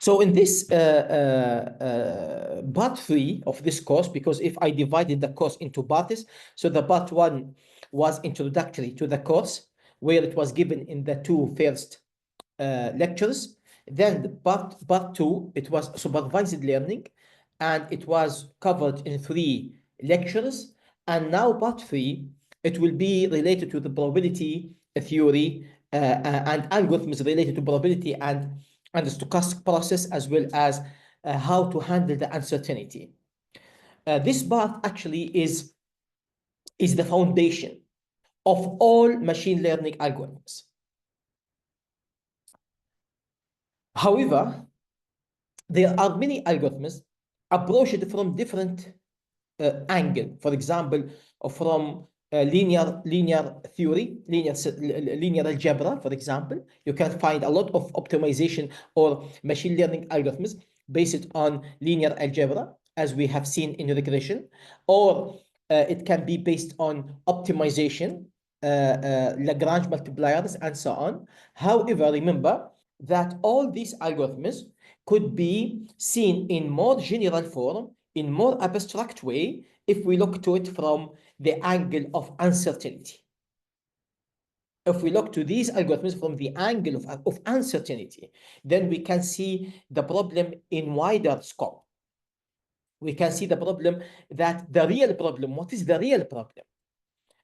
So in this part 3 of this course, because if I divided the course into parts, so the part 1 was introductory to the course, where it was given in the 2 first lectures. Then the part 2, it was supervised learning, and it was covered in 3 lectures. And now part 3, it will be related to the probability theory and algorithms related to probability and the stochastic process, as well as how to handle the uncertainty. This part actually is the foundation of all machine learning algorithms. However, there are many algorithms approached from different angle. For example, from linear theory, linear algebra, for example, you can find a lot of optimization or machine learning algorithms based on linear algebra, as we have seen in regression, or it can be based on optimization, Lagrange multipliers, and so on. However, remember that all these algorithms could be seen in more general form, in more abstract way, if we look to it from the angle of uncertainty. If we look to these algorithms from the angle of uncertainty, then we can see the problem in wider scope. We can see the problem, that the real problem, what is the real problem?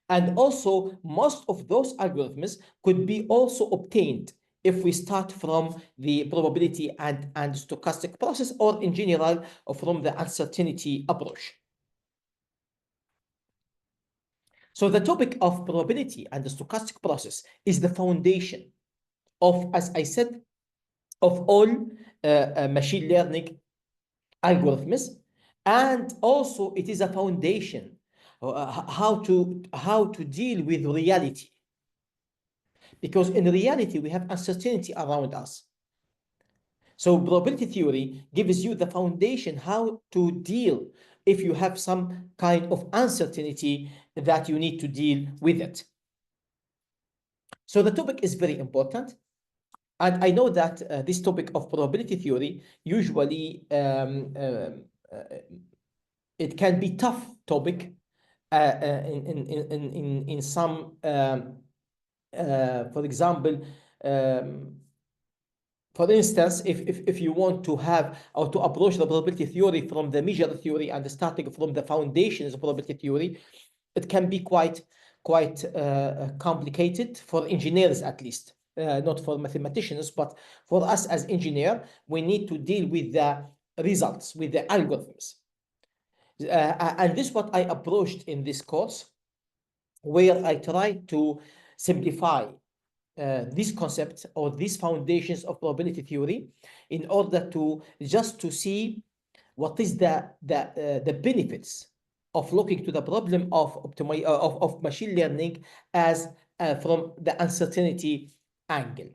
And also, most of those algorithms could be also obtained if we start from the probability and stochastic process, or in general from the uncertainty approach. So the topic of probability and the stochastic process is the foundation of, as I said, of all machine learning algorithms, and also it is a foundation how to deal with reality. Because in reality, we have uncertainty around us. So probability theory gives you the foundation how to deal if you have some kind of uncertainty that you need to deal with it. So the topic is very important. And I know that this topic of probability theory, usually it can be tough topic in some, for example, for instance, if you want to have or to approach the probability theory from the measure theory and starting from the foundations of probability theory, it can be quite complicated for engineers, at least. Not for mathematicians, but for us as engineers, we need to deal with the results, with the algorithms. And this is what I approached in this course, where I tried to simplify this concept or these foundations of probability theory, in order to just to see what is the benefits of looking to the problem of machine learning as from the uncertainty angle.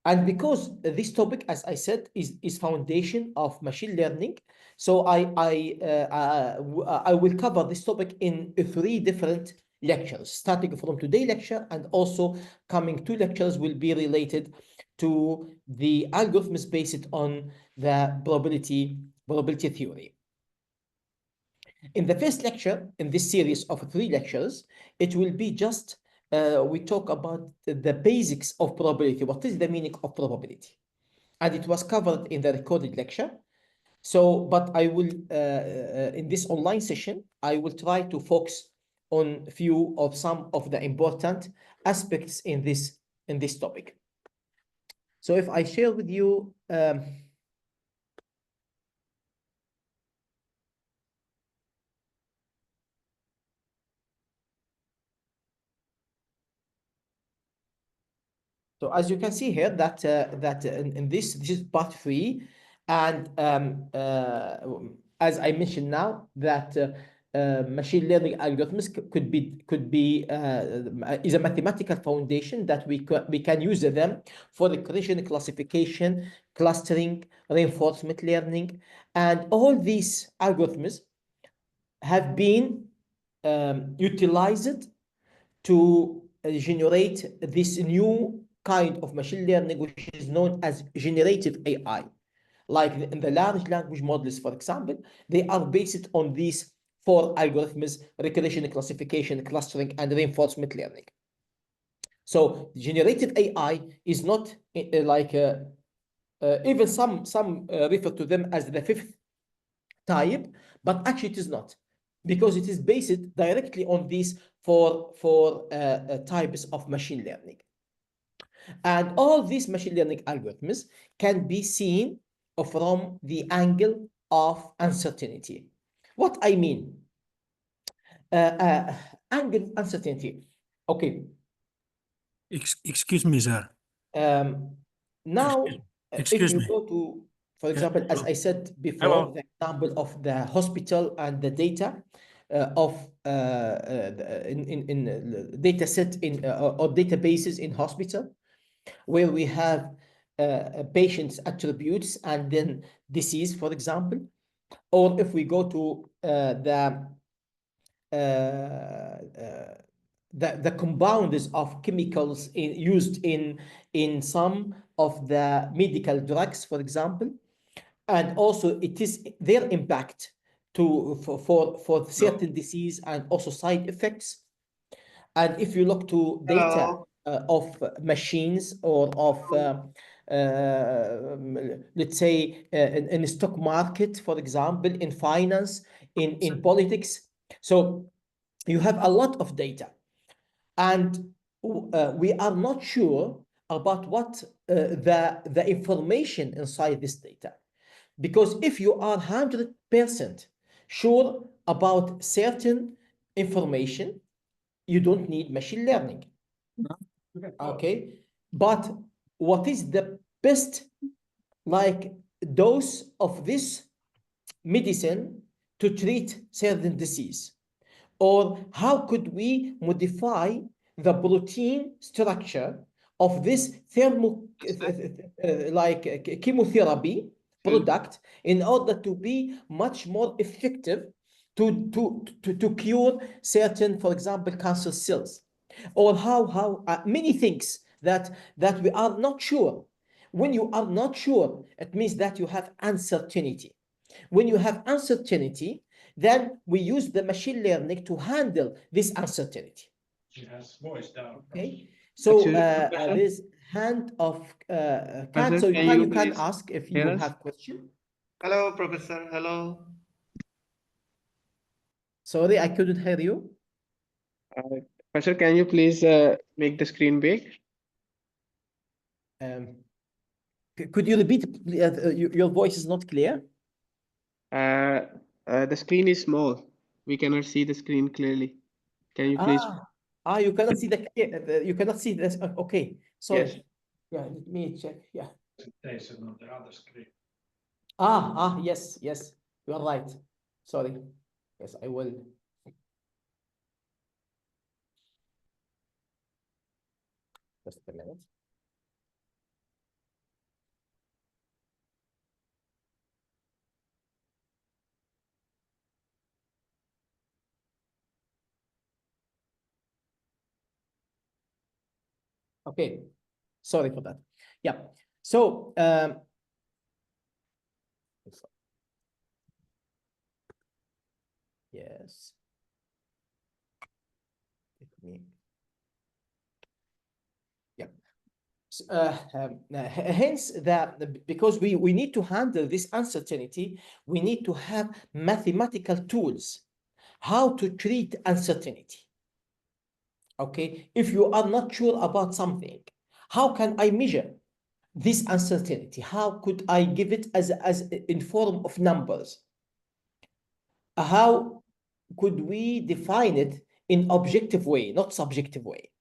And because this topic, as I said, is foundation of machine learning, so I will cover this topic in 3 different lectures, starting from today's lecture, and also coming 2 lectures will be related to the algorithms based on the probability theory. In the first lecture in this series of 3 lectures, it will be just we talk about the basics of probability. What is the meaning of probability? And it was covered in the recorded lecture. So, but I will, in this online session, I will try to focus on few of some of the important aspects in this topic. So if I share with you, so as you can see here, that in this is part 3, and as I mentioned now, that machine learning algorithms could be is a mathematical foundation that we can use them for recursion, classification, clustering, reinforcement learning, and all these algorithms have been utilized to generate this new kind of machine learning, which is known as generative AI. Like in the large language models, for example, they are based on these four algorithms: recognition, classification, clustering, and reinforcement learning. So generative AI is not even some refer to them as the fifth type, but actually it is not, because it is based directly on these four types of machine learning. And all these machine learning algorithms can be seen from the angle of uncertainty. What I mean, angle uncertainty. Okay. Excuse me, sir. Now, if Excuse you me. go to, for example, as I said before, Hello. the example of the hospital and the data in data set in or databases in hospital, where we have patients' attributes and then disease, for example. Or if we go to the compounds of chemicals used in some of the medical drugs, for example, and also it is their impact for certain disease and also side effects. And if you look to data of machines or of let's say in the stock market, for example, in finance, in politics, so you have a lot of data, and we are not sure about what the information inside this data. Because if you are 100% sure about certain information, you don't need machine learning. Okay, but what is the best dose of this medicine to treat certain disease? Or how could we modify the protein structure of this chemotherapy product in order to be much more effective to cure certain, for example, cancer cells? Or how many things that we are not sure. When you are not sure, it means that you have uncertainty. When you have uncertainty, then we use the machine learning to handle this uncertainty. Yes, voice down. Okay, so Actually, this hand of Kat, Professor, so can you you can please ask if hear you us? have question. Hello, Professor. Hello. Sorry, I couldn't hear you. Professor, can you please make the screen big? Could you repeat? Your voice is not clear. The screen is small. We cannot see the screen clearly. Can you please? You cannot see you cannot see this. Okay, sorry. Yes. Yeah, let me check. Yeah. Presentation on the other screen. Yes, you are right. Sorry. Yes, I will. Just a minute. Okay, sorry for that. Yeah. So yes. Let me. Yeah. Hence that because we need to handle this uncertainty, we need to have mathematical tools how to treat uncertainty. Okay, if you are not sure about something, how can I measure this uncertainty? How could I give it as in form of numbers? How could we define it in objective way, not subjective way?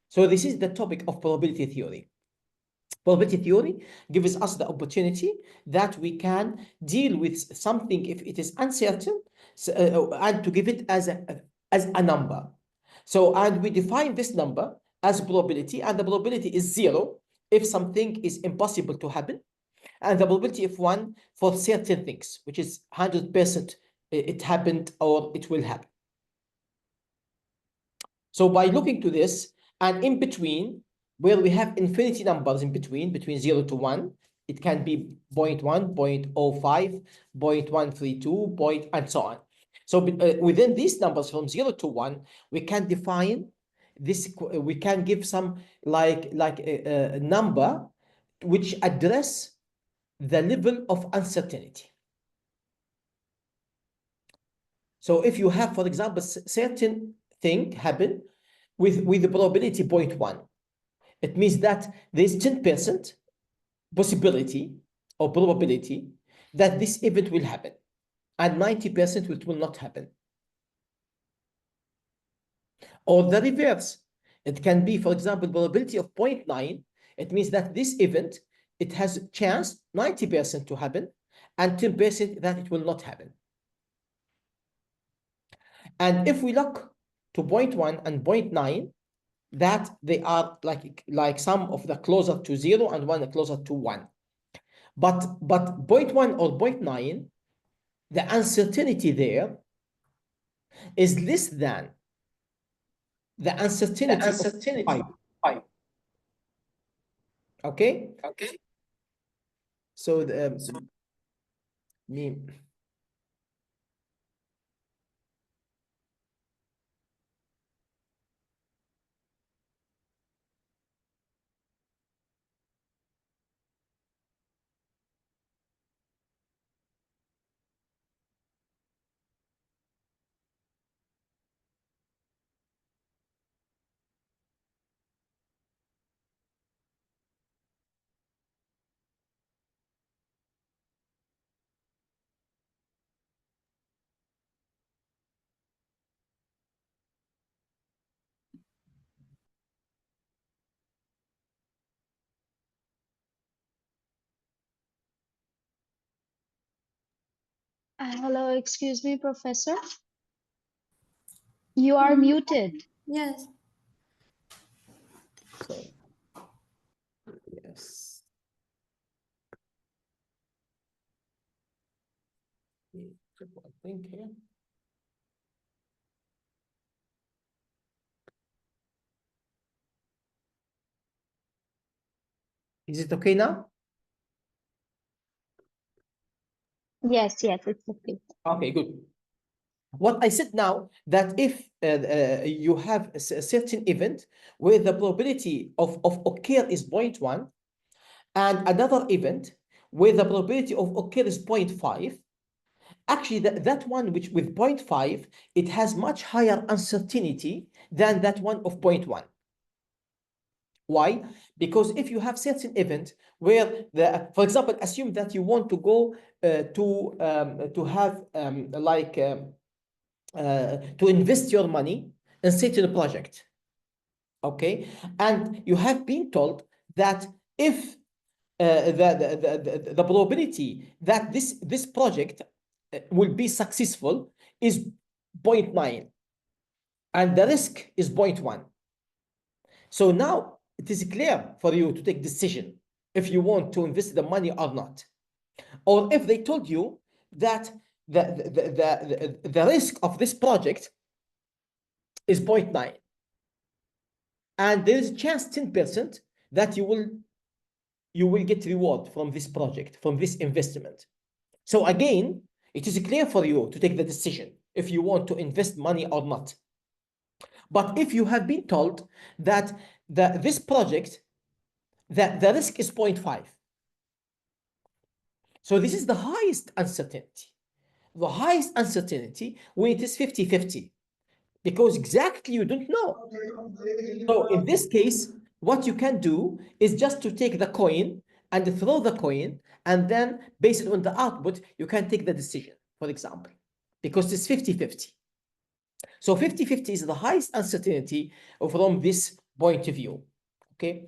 So this is the topic of probability theory. Probability theory gives us the opportunity that we can deal with something if it is uncertain, and to give it as a number. So, and we define this number as probability, and the probability is 0 if something is impossible to happen, and the probability of 1 for certain things, which is 100% it happened or it will happen. So by looking to this, and in between, where we have infinity numbers in between 0 to 1, it can be 0.1, 0.05, 0.132, and so on. So within these numbers from 0 to 1, we can define this, we can give some like a number which address the level of uncertainty. So if you have, for example, certain thing happen with the probability 0.1, it means that there's 10% possibility or probability that this event will happen, and 90% it will not happen. Or the reverse, it can be, for example, probability of 0.9. It means that this event, it has a chance 90% to happen and 10% that it will not happen. And if we look to 0.1 and 0.9, that they are like some of the closer to 0 and one closer to 1. But 0.1 or 0.9, the uncertainty there is less than the uncertainty of 5. Okay? Okay. So Hello, excuse me, Professor. You are muted. Yes. So, yes. I think here. Is it okay now? Yes, it's okay. Okay, good. What I said now, that if you have a certain event where the probability of occur is 0.1, and another event where the probability of occur is 0.5, actually that one which with 0.5, it has much higher uncertainty than that one of 0.1. Why? Because if you have certain event where for example, assume that you want to go to have to invest your money in certain project, okay, and you have been told that if the probability that this project will be successful is 0.9 and the risk is 0.1. So now it is clear for you to take decision if you want to invest the money or not. Or if they told you that the risk of this project is 0.9 and there is a chance 10% that you will get reward from this project, from this investment. So again, it is clear for you to take the decision if you want to invest money or not. But if you have been told that this project, that the risk is 0.5, so this is the highest uncertainty. The highest uncertainty when it is 50-50, because exactly you don't know. So in this case, what you can do is just to take the coin and throw the coin, and then based on the output, you can take the decision, for example, because it's 50-50. So 50-50 is the highest uncertainty from this point of view, okay?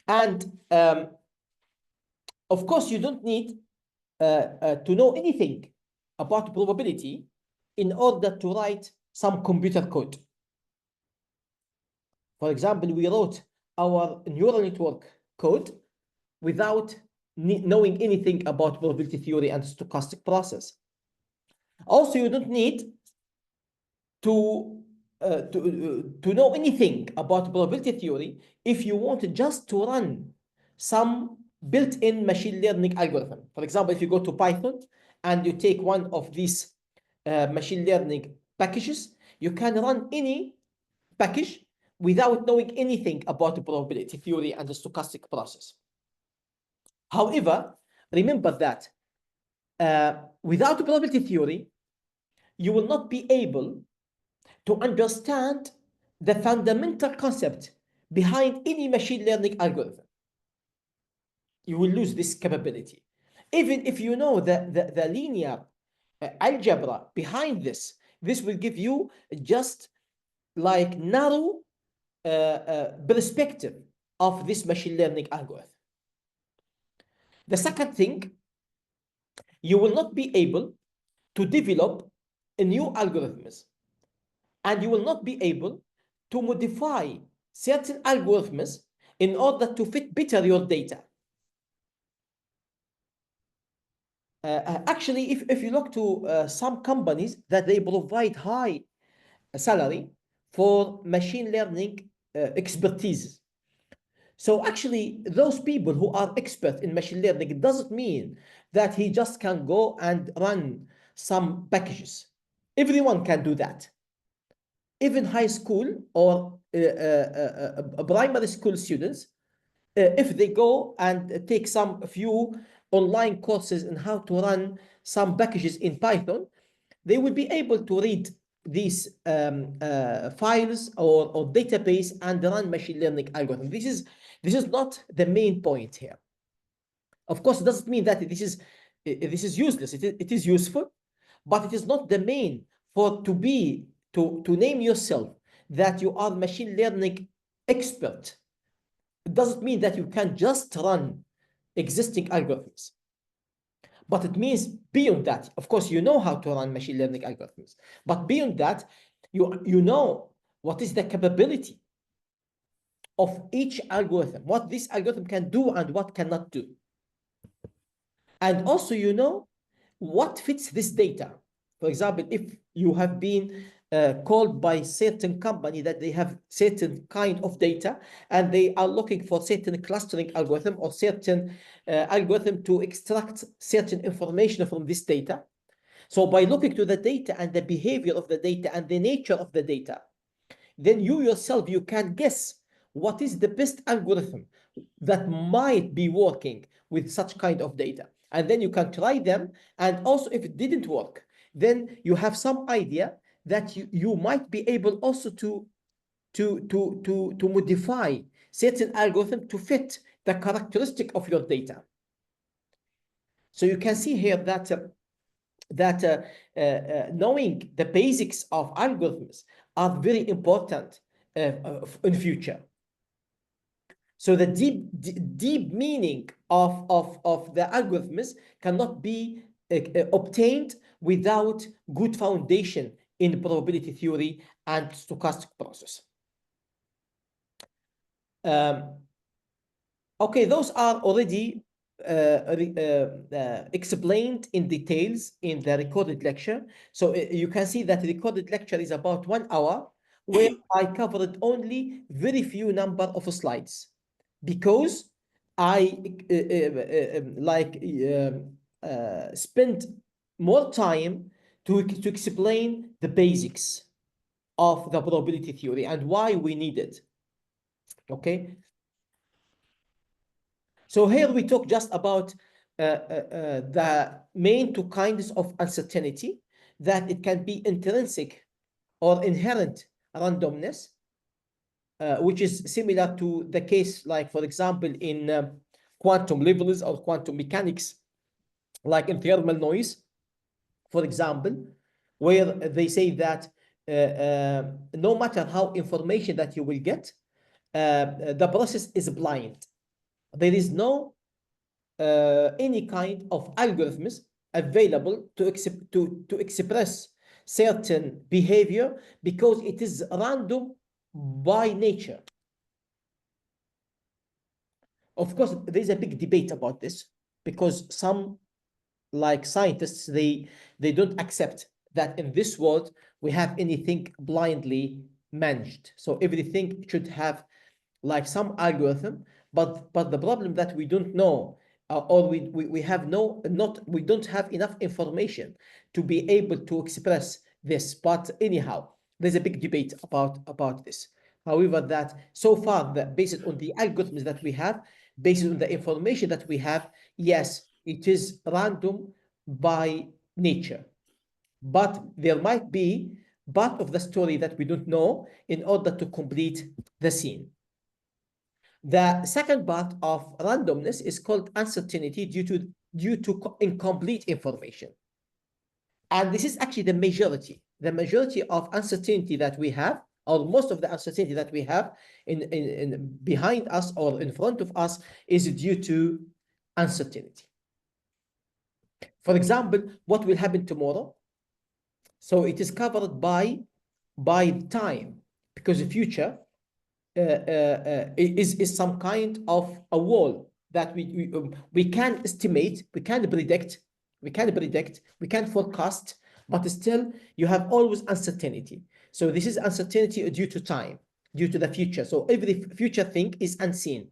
And of course, you don't need to know anything about probability in order to write some computer code. For example, we wrote our neural network code without knowing anything about probability theory and stochastic process. Also, you don't need to to know anything about probability theory if you want just to run some built-in machine learning algorithm. For example, if you go to Python and you take one of these machine learning packages, you can run any package without knowing anything about the probability theory and the stochastic process. However, remember that without the probability theory, you will not be able to understand the fundamental concept behind any machine learning algorithm. You will lose this capability. Even if you know the linear algebra behind this will give you just like narrow perspective of this machine learning algorithm. The second thing, you will not be able to develop a new algorithms, and you will not be able to modify certain algorithms in order to fit better your data. Actually, if you look to some companies that they provide high salary for machine learning expertise. So actually, those people who are experts in machine learning, it doesn't mean that he just can go and run some packages. Everyone can do that. Even high school or primary school students, if they go and take some few online courses on how to run some packages in Python, they will be able to read these files or database and run machine learning algorithms. This is not the main point here. Of course, it doesn't mean that this is useless. It is useful, but it is not the main to name yourself that you are machine learning expert. It doesn't mean that you can just run existing algorithms. But it means beyond that, of course, you know how to run machine learning algorithms. But beyond that, you know what is the capability of each algorithm, what this algorithm can do and what cannot do. And also, you know what fits this data. For example, if you have been called by certain company that they have certain kind of data and they are looking for certain clustering algorithm or certain algorithm to extract certain information from this data. So by looking to the data and the behavior of the data and the nature of the data, then you yourself, you can guess what is the best algorithm that might be working with such kind of data. And then you can try them. And also if it didn't work, then you have some idea that you might be able also to modify certain algorithm to fit the characteristic of your data. So you can see here that knowing the basics of algorithms are very important in future. So the deep meaning of the algorithms cannot be obtained without good foundation in probability theory and stochastic process. Okay, those are already explained in details in the recorded lecture. So you can see that the recorded lecture is about 1 hour, where I covered only very few number of slides, because I spent more time to explain the basics of the probability theory and why we need it. Okay. So here we talk just about the main two kinds of uncertainty, that it can be intrinsic or inherent randomness, which is similar to the case, like, for example, in quantum levels or quantum mechanics, like in thermal noise, for example, where they say that no matter how information that you will get, the process is blind. There is no any kind of algorithms available to express certain behavior, because it is random by nature. Of course, there is a big debate about this, because some, like scientists, they don't accept that in this world we have anything blindly managed. So everything should have like some algorithm, but the problem that we don't know, or we have we don't have enough information to be able to express this. But anyhow, there's a big debate about this. However, that so far, that based on the algorithms that we have, based on the information that we have, yes, it is random by nature. But there might be part of the story that we don't know in order to complete the scene. The second part of randomness is called uncertainty due to incomplete information. And this is actually the majority of uncertainty that we have, or most of the uncertainty that we have in behind us or in front of us, is due to uncertainty. For example, what will happen tomorrow? So it is covered by time, because the future is some kind of a wall that we can estimate, we can predict, we can forecast, but still you have always uncertainty. So this is uncertainty due to time, due to the future. So every future thing is unseen.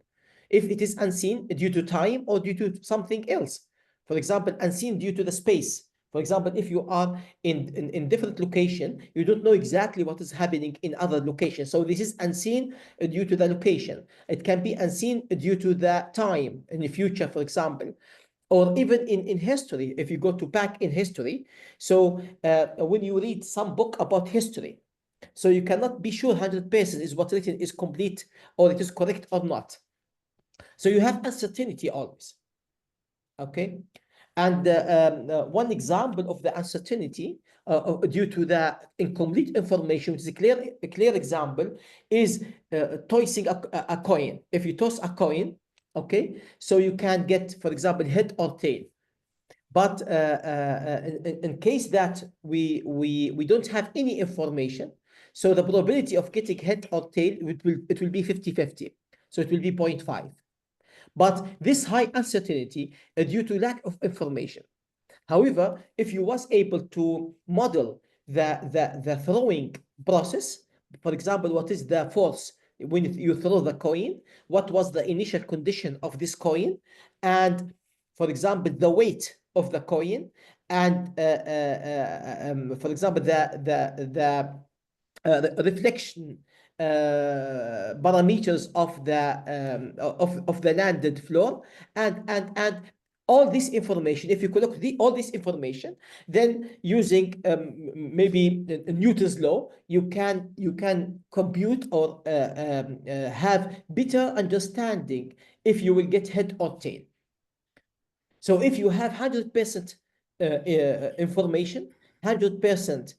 If it is unseen due to time or due to something else, for example, unseen due to the space. For example, if you are in different location, you don't know exactly what is happening in other locations. So this is unseen due to the location. It can be unseen due to the time in the future, for example, or even in history. If you go to back in history, so when you read some book about history, so you cannot be sure 100% is what's written is complete or it is correct or not. So you have uncertainty always. Okay. And one example of the uncertainty due to the incomplete information, which is a clear example, is tossing a coin. If you toss a coin, okay, so you can get, for example, head or tail. But in case that we don't have any information, so the probability of getting head or tail, it will be 50-50. So it will be 0.5. But this high uncertainty due to lack of information. However, if you was able to model the throwing process, for example, what is the force when you throw the coin, what was the initial condition of this coin, and for example, the weight of the coin, and for example, the reflection parameters of the landed floor, and all this information. If you collect all this information, then using maybe Newton's law, you can compute or have better understanding if you will get head or tail. So if you have 100% information, 100%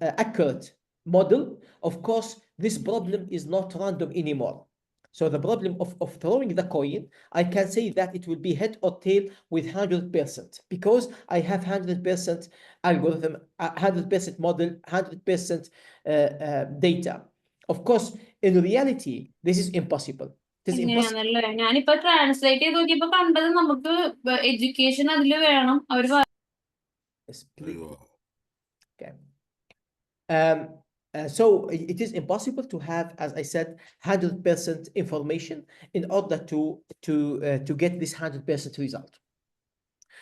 accurate model, of course, this problem is not random anymore. So the problem of throwing the coin, I can say that it will be head or tail with 100% because I have 100% algorithm, 100% model, 100% data. Of course, in reality, this is impossible. It is impossible. അങ്ങനെയാണല്ലേ ഞാനിപ്പോ translate ചെയ്ത് നോക്കിയപ്പോ കണ്ടത് നമുക്ക് education അതില് വേണം അവര് Yes, please. Okay. So it is impossible to have, as I said, 100% information in order to get this 100% result.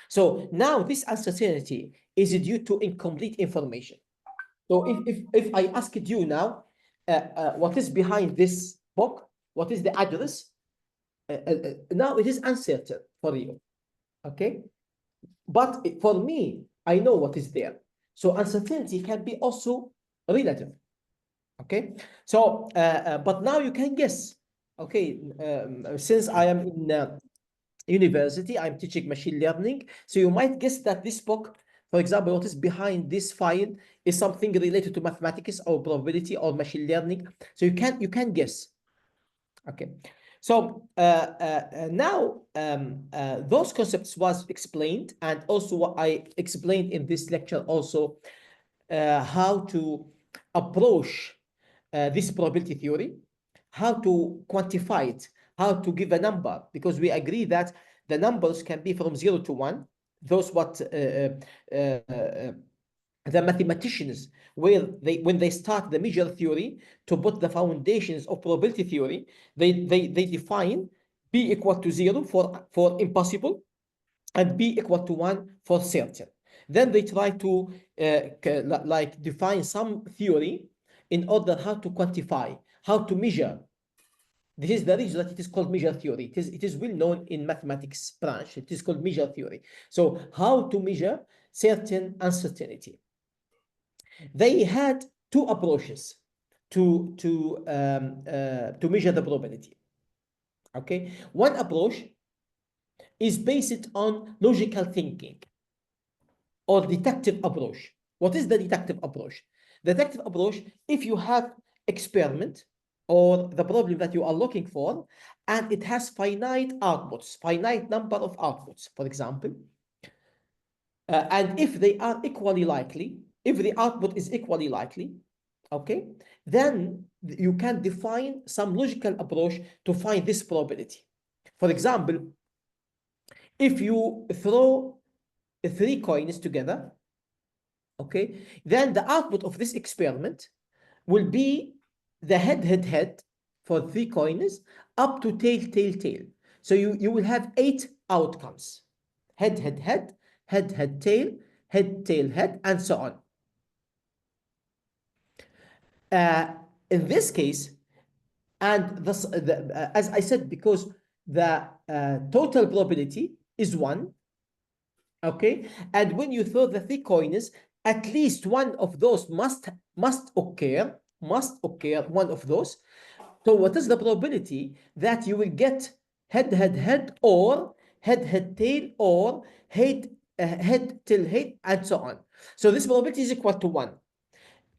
So now this uncertainty is due to incomplete information. So if I asked you now, what is behind this book? What is the address? Now it is uncertain for you. Okay. But for me, I know what is there. So uncertainty can be also relative. Okay. So, but now you can guess. Okay. Since I am in university, I'm teaching machine learning. So you might guess that this book, for example, what is behind this file is something related to mathematics or probability or machine learning. So you can guess. Okay. So now those concepts was explained, and also what I explained in this lecture also how to approach this probability theory, how to quantify it, how to give a number, because we agree that the numbers can be from 0 to 1. Those what the mathematicians, when they start the measure theory to put the foundations of probability theory, they define b equal to 0 for impossible and b equal to 1 for certain. Then they try to like define some theory in order how to quantify, how to measure. This is the reason that it is called measure theory. It is well known in mathematics branch. It is called measure theory. So how to measure certain uncertainty. They had two approaches to measure the probability. Okay, one approach is based on logical thinking or deductive approach. What is the deductive approach? The deductive approach, if you have experiment or the problem that you are looking for, and it has finite outputs, finite number of outputs, for example, and if they are equally likely, if the output is equally likely, okay, then you can define some logical approach to find this probability. For example, if you throw 3 coins together, okay, then the output of this experiment will be the head for 3 coins up to tail. So you will have 8 outcomes: head, tail, head, and so on. In this case, and as I said, because the total probability is 1, okay, and when you throw the 3 coins, at least one of those must occur, one of those. So what is the probability that you will get head, or head, tail, or head, tail, head, and so on? So this probability is equal to 1.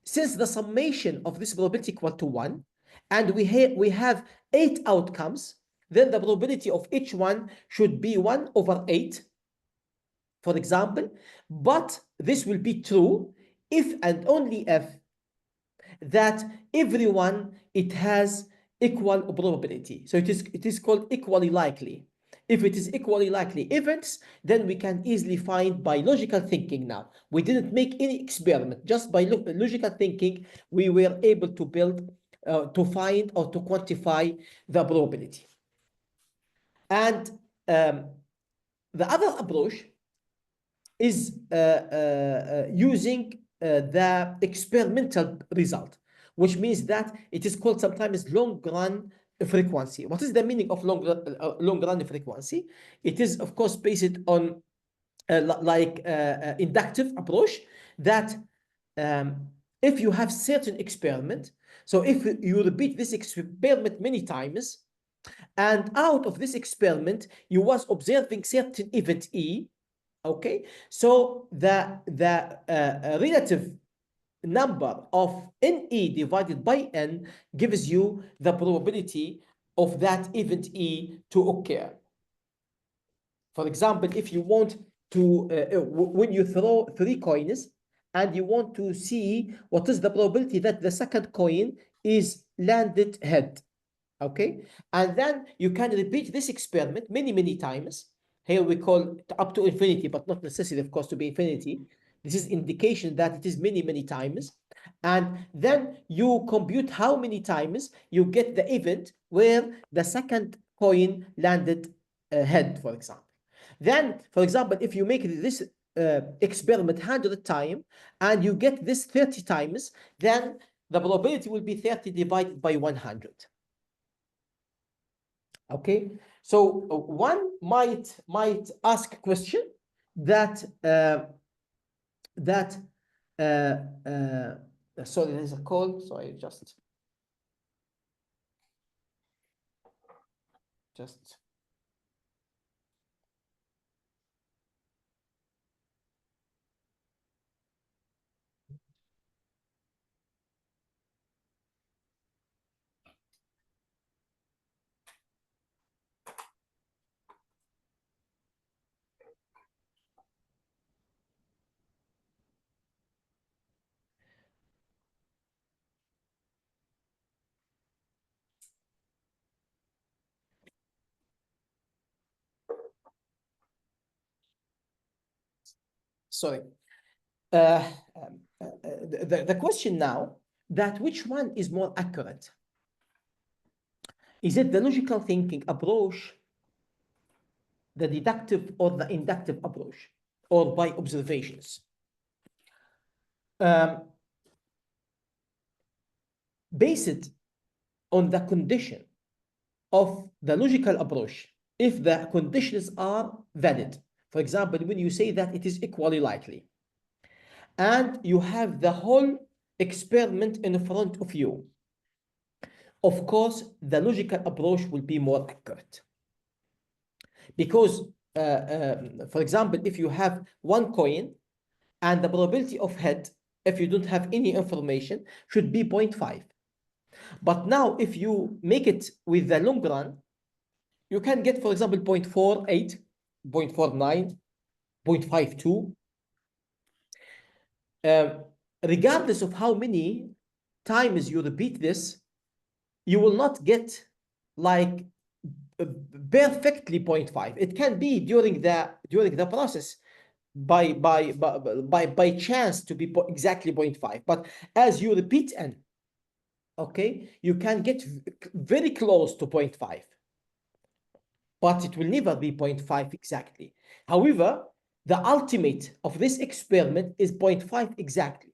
Since the summation of this probability equal to 1, and we have 8 outcomes, then the probability of each one should be 1/8, for example. But this will be true if and only if that everyone it has equal probability. So it is called equally likely. If it is equally likely events, then we can easily find by logical thinking. Now, we didn't make any experiment, just by logical thinking, we were able to build, to find or to quantify the probability. And the other approach is using the experimental result, which means that it is called sometimes long run frequency. What is the meaning of long run frequency? It is, of course, based on inductive approach, that if you have certain experiment, so if you repeat this experiment many times, and out of this experiment you was observing certain event E, okay, so the relative number of NE divided by N gives you the probability of that event E to occur. For example, if you want to, when you throw 3 coins and you want to see what is the probability that the second coin is landed head, okay, and then you can repeat this experiment many times. Here we call it up to infinity, but not necessarily, of course, to be infinity. This is indication that it is many times. And then you compute how many times you get the event where the second coin landed head, for example. Then, for example, if you make this experiment 100 times and you get this 30 times, then the probability will be 30 divided by 100. Okay, so one might ask a question that sorry, there's a call, so I just sorry. the question now that which one is more accurate? Is it the logical thinking approach, the deductive or the inductive approach, or by observations? Based on the condition of the logical approach, if the conditions are valid. For example, when you say that it is equally likely, and you have the whole experiment in front of you, of course, the logical approach will be more accurate. Because, for example, if you have one coin and the probability of head, if you don't have any information, should be 0.5. But now, if you make it with the long run, you can get, for example, 0.48, 0.49, 0.52. Regardless of how many times you repeat this, you will not get like perfectly 0.5. It can be during the process by chance to be exactly 0.5. But as you repeat n, okay, you can get very close to 0.5. But it will never be 0.5 exactly. However, the ultimate of this experiment is 0.5 exactly.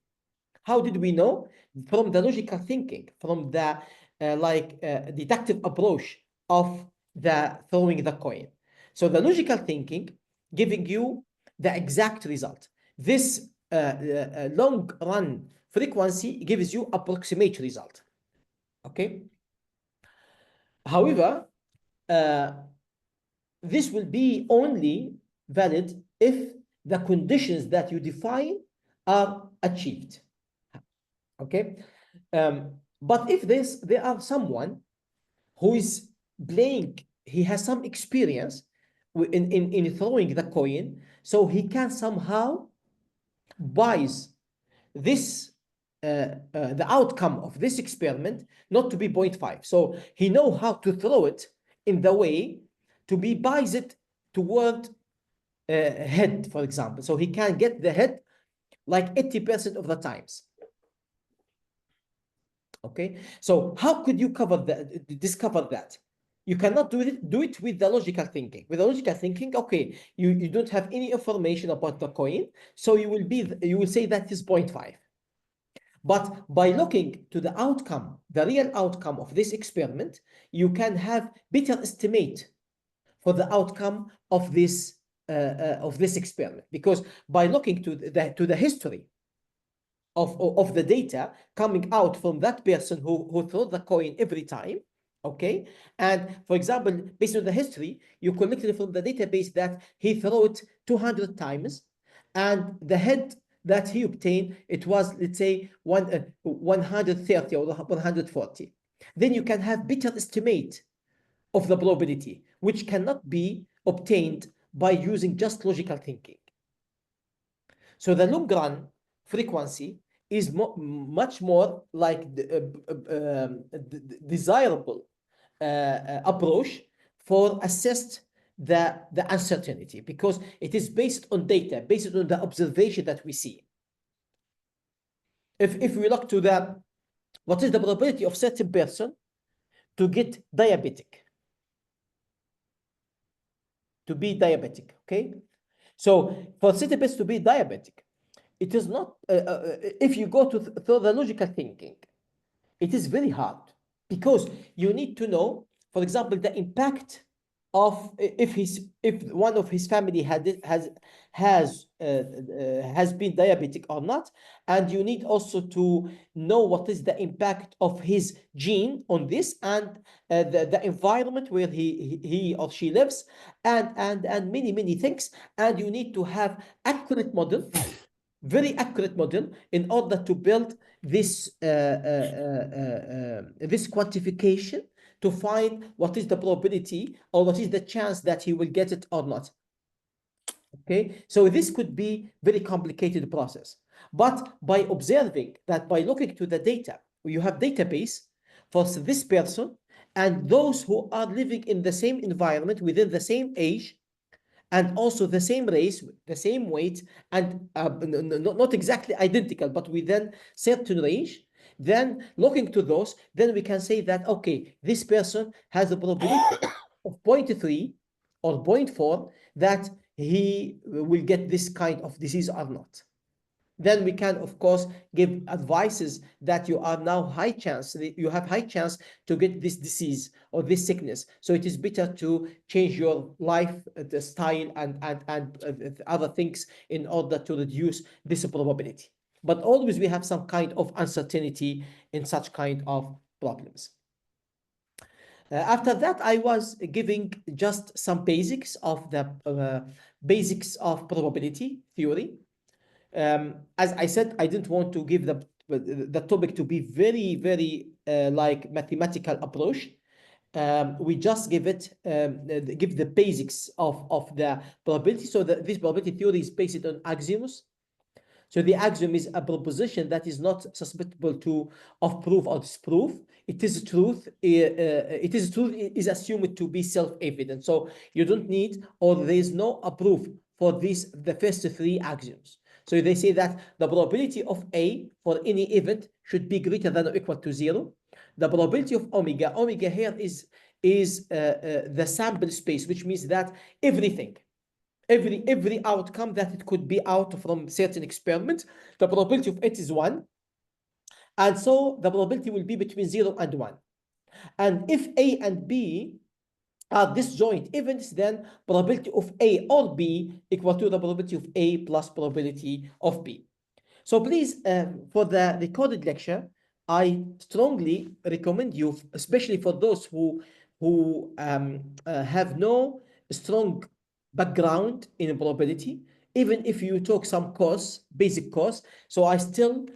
How did we know? From the logical thinking, from the deductive approach of the throwing the coin. So the logical thinking giving you the exact result. This long run frequency gives you approximate result. Okay. However, this will be only valid if the conditions that you define are achieved. Okay. But if there are someone who is playing, he has some experience in throwing the coin, so he can somehow bias this the outcome of this experiment not to be 0.5. So he knows how to throw it in the way to be biased toward head, for example. So he can get the head like 80% of the times. Okay, so how could you discover that? You cannot do it with the logical thinking. With the logical thinking, okay, you don't have any information about the coin, so you will say that is 0.5. But by looking to the outcome, the real outcome of this experiment, you can have better estimate for the outcome of this experiment, because by looking to the history of the data coming out from that person who threw the coin every time, okay, and for example, based on the history, you collected from the database that he threw it 200 times, and the head that he obtained, it was, let's say, 130 or 140. Then you can have better estimate of the probability, which cannot be obtained by using just logical thinking. So the long run frequency is much more like desirable approach for assess the uncertainty, because it is based on data, based on the observation that we see. If we look to what is the probability of certain person to get diabetic, okay? So for certain person to be diabetic, it is not, if you go through the logical thinking, it is very hard, because you need to know, for example, the impact of if one of his family has been diabetic or not, and you need also to know what is the impact of his gene on this, and the environment where he or she lives, and many things, and you need to have accurate model, very accurate model, in order to build this this quantification to find what is the probability or what is the chance that he will get it or not. Okay, so this could be very complicated process. But by observing that, by looking to the data, you have database for this person and those who are living in the same environment within the same age, and also the same race, the same weight, and not exactly identical, but within certain range, then looking to those, then we can say that, okay, this person has a probability of 0.3 or 0.4 that he will get this kind of disease or not. Then we can, of course, give advices that you are now high chance, you have high chance to get this disease or this sickness. So it is better to change your life the style and other things in order to reduce this probability. But always we have some kind of uncertainty in such kind of problems. After that, I was giving just some basics of the basics of probability theory. As I said, I didn't want to give the topic to be very like mathematical approach. We just give the basics of the probability. So this probability theory is based on axioms. So the axiom is a proposition that is not susceptible of proof or disproof. It is truth. It is assumed to be self-evident. So you don't need, or there is no proof for the first three axioms. So they say that the probability of A for any event should be greater than or equal to 0. The probability of omega here is the sample space, which means that everything, every outcome that it could be out from certain experiments, the probability of it is 1. And so the probability will be between 0 and 1. And if A and B are disjoint events, then probability of A or B equal to the probability of A plus probability of B. So please, for the recorded lecture, I strongly recommend you, especially for those who have no strong background in probability, even if you took some course, basic course. So I still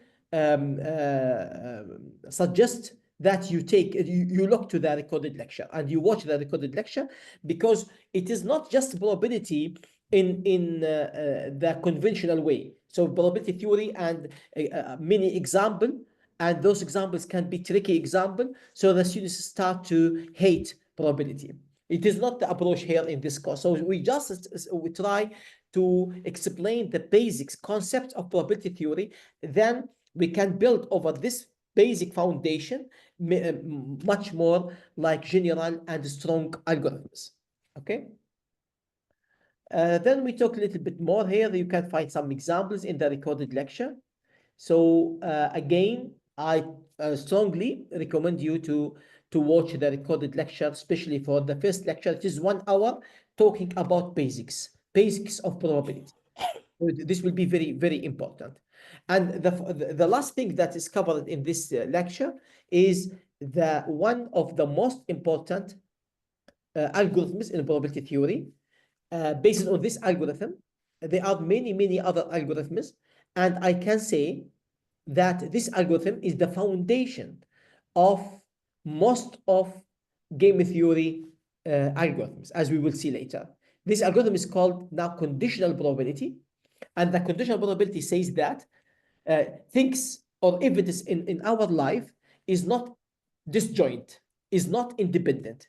suggest that you look to the recorded lecture and you watch the recorded lecture, because it is not just probability in the conventional way. So probability theory and many example, and those examples can be tricky example, so the students start to hate probability. It is not the approach here in this course. So we try to explain the basics concept of probability theory. Then we can build over this basic foundation much more like general and strong algorithms. Okay. Then we talk a little bit more here. You can find some examples in the recorded lecture. So again, I strongly recommend you to watch the recorded lecture, especially for the first lecture. It is 1 hour talking about basics of probability. This will be very important. And the last thing that is covered in this lecture is one of the most important algorithms in probability theory. Based on this algorithm, there are many other algorithms, and I can say that this algorithm is the foundation of most of game theory algorithms, as we will see later. This algorithm is called now conditional probability, and the conditional probability says that things or evidence in our life is not disjoint, is not independent.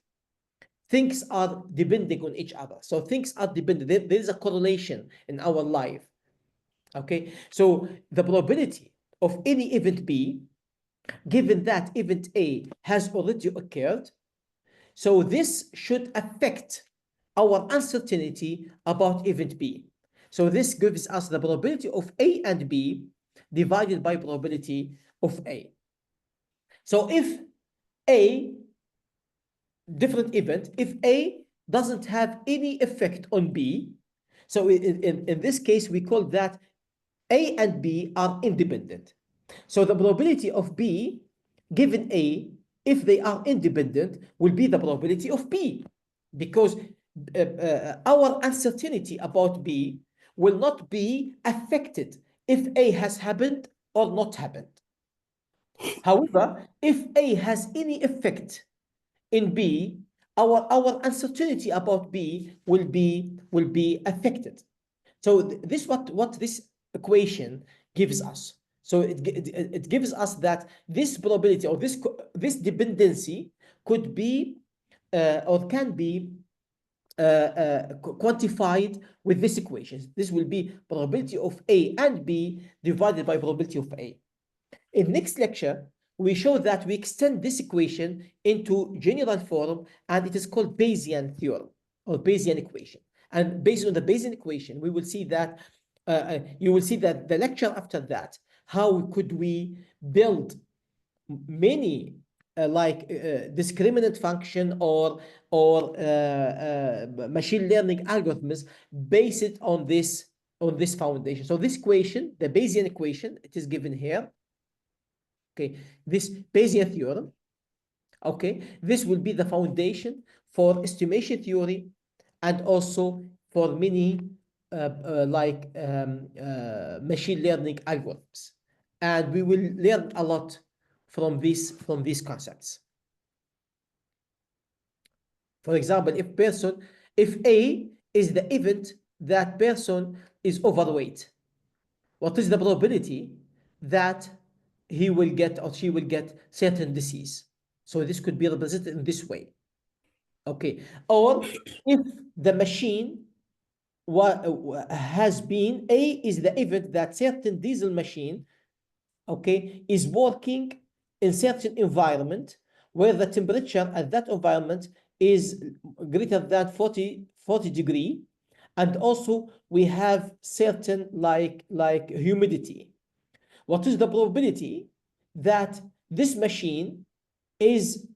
Things are depending on each other. So things are dependent. There is a correlation in our life. Okay, so the probability of any event B, given that event A has already occurred, so this should affect our uncertainty about event B. So this gives us the probability of A and B divided by probability of A. So if A, different event, if A doesn't have any effect on B, so in this case, we call that A and B are independent. So the probability of B given A, if they are independent, will be the probability of B, because our uncertainty about B will not be affected if A has happened or not happened. However, if A has any effect in B, our uncertainty about B will be affected. So this what this equation gives us. So it gives us that this probability or this dependency could be or can be quantified with this equation. This will be probability of A and B divided by probability of A. In next lecture, we show that we extend this equation into general form, and it is called Bayesian theorem or Bayesian equation. And based on the Bayesian equation, we will see that you will see that the lecture after that, how could we build many discriminant function or machine learning algorithms based on this foundation. So this equation, the Bayesian equation, it is given here. Okay, this Bayesian theorem. Okay, this will be the foundation for estimation theory and also for many machine learning algorithms. And we will learn a lot from these concepts. For example, if A is the event that person is overweight, what is the probability that he will get or she will get certain disease? So this could be represented in this way. Okay, or if the machine has been, A is the event that certain diesel machine, okay, is working in certain environment where the temperature at that environment is greater than 40 degree, and also we have certain like humidity. What is the probability that this machine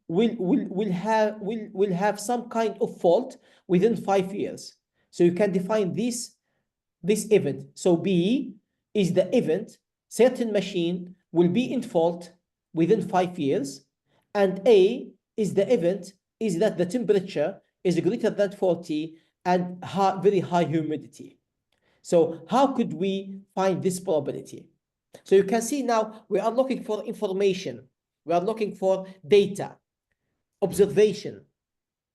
will have some kind of fault within 5 years? So you can define this event. So B is the event certain machine will be in fault within 5 years, and A is the event is that the temperature is greater than 40 and very high humidity. So how could we find this probability? So you can see now we are looking for information, we are looking for data, observation,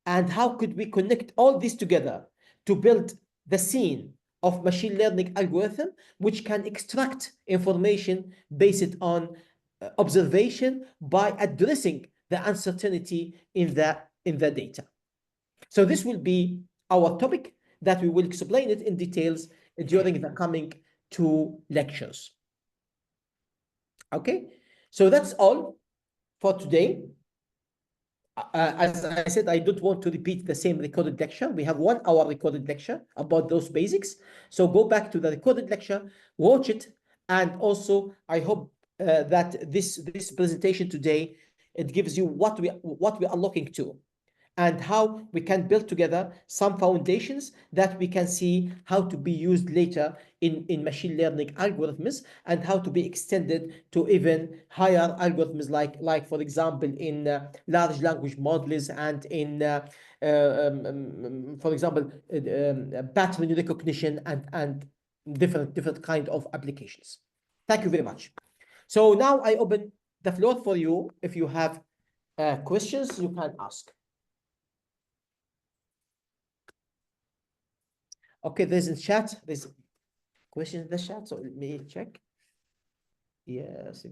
and how could we connect all this together to build the scene of machine learning algorithm, which can extract information based on observation by addressing the uncertainty in the data. So this will be our topic that we will explain it in details during the coming 2 lectures. Okay, so that's all for today. As I said, I don't want to repeat the same recorded lecture. We have 1 hour recorded lecture about those basics. So go back to the recorded lecture, watch it, and also I hope that this presentation today, it gives you what we are looking to, and how we can build together some foundations that we can see how to be used later in machine learning algorithms, and how to be extended to even higher algorithms like for example in large language models, and in for example pattern recognition and different kind of applications. Thank you very much. So now I open the floor for you. If you have questions, you can ask. Okay, there's a chat. There's questions in the chat, so let me check. Yes.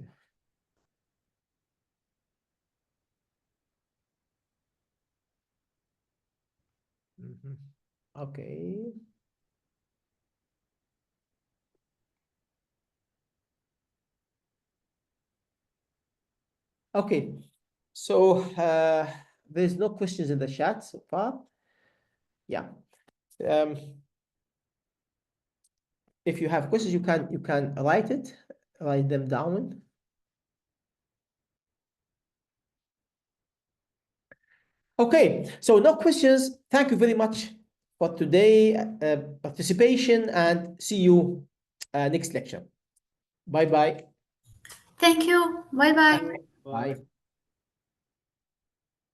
Okay. Okay, so there's no questions in the chat so far. Yeah. If you have questions, you can write them down. Okay, so no questions. Thank you very much for today participation, and see you next lecture. Bye bye. Thank you. Bye bye. Bye.